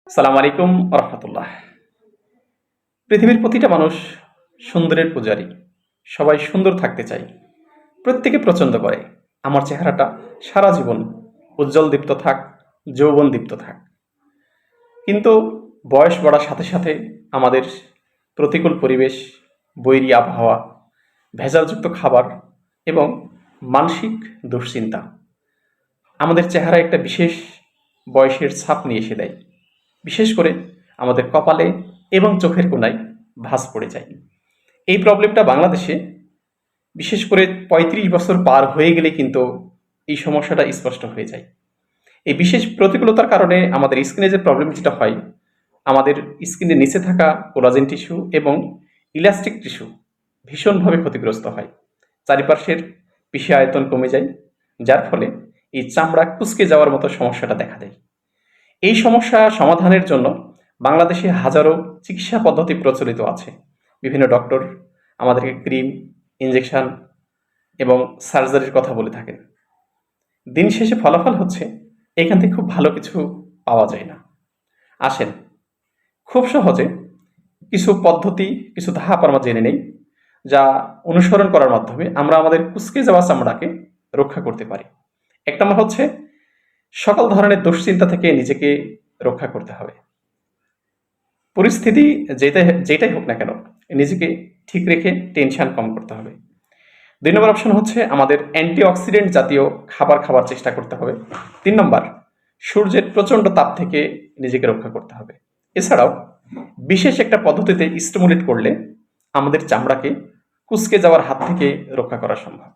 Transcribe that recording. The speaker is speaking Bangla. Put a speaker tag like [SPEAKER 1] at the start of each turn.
[SPEAKER 1] সালাম আলাইকুম রহমতুল্লাহ। পৃথিবীর প্রতিটা মানুষ সুন্দরের পূজারী। সবাই সুন্দর থাকতে চায়, প্রত্যেকে পছন্দ করে আমার চেহারাটা সারা জীবন উজ্জ্বল দীপ্ত থাক, যৌবন দীপ্ত থাক। কিন্তু বয়স বাড়ার সাথে সাথে আমাদের প্রতিকূল পরিবেশ, বৈরী আবহাওয়া, ভেজালযুক্ত খাবার এবং মানসিক দুশ্চিন্তা আমাদের চেহারায় একটা বিশেষ বয়সের ছাপ নিয়ে এসে দেয়। বিশেষ করে আমাদের কপালে এবং চোখের কোণায় ভাঁজ পড়ে যায়। এই প্রবলেমটা বাংলাদেশে বিশেষ করে ৩৫ বছর পার হয়ে গেলে কিন্তু এই সমস্যাটা স্পষ্ট হয়ে যায়। এই বিশেষ প্রতিকূলতার কারণে আমাদের স্কিনে যে প্রবলেম যেটা হয়, আমাদের স্কিনের নিচে থাকা কোলাজেন টিস্যু এবং ইলাস্টিক টিস্যু ভীষণভাবে ক্ষতিগ্রস্ত হয়। চারিপাশের পেশি আয়তন কমে যায়, যার ফলে এই চামড়া কুঁচকে যাওয়ার মতো সমস্যাটা দেখা দেয়। এই সমস্যা সমাধানের জন্য বাংলাদেশে হাজারো চিকিৎসা পদ্ধতি প্রচলিত আছে। বিভিন্ন ডক্টর আমাদেরকে ক্রিম, ইনজেকশন এবং সার্জারির কথা বলে থাকেন। দিন শেষে ফলাফল হচ্ছে এখান থেকে খুব ভালো কিছু পাওয়া যায় না। আসেন খুব সহজে কিছু পদ্ধতি, কিছু ধাপ আমরা জেনে নেই, যা অনুসরণ করার মাধ্যমে আমরা আমাদের কুঁচকে যাওয়া চামড়াকে রক্ষা করতে পারি। এক নম্বর হচ্ছে সকল ধরনের দুশ্চিন্তা থেকে নিজেকে রক্ষা করতে হবে। পরিস্থিতি যেটাই হোক না কেন, নিজেকে ঠিক রেখে টেনশন কম করতে হবে। ২ নম্বর অপশন হচ্ছে আমাদের অ্যান্টিঅক্সিডেন্ট জাতীয় খাবার খাওয়ার চেষ্টা করতে হবে। ৩ নম্বর সূর্যের প্রচণ্ড তাপ থেকে নিজেকে রক্ষা করতে হবে। এছাড়াও বিশেষ একটা পদ্ধতিতে স্টিমুলেট করলে আমাদের চামড়াকে কুঁচকে যাওয়ার হাত থেকে রক্ষা করা সম্ভব।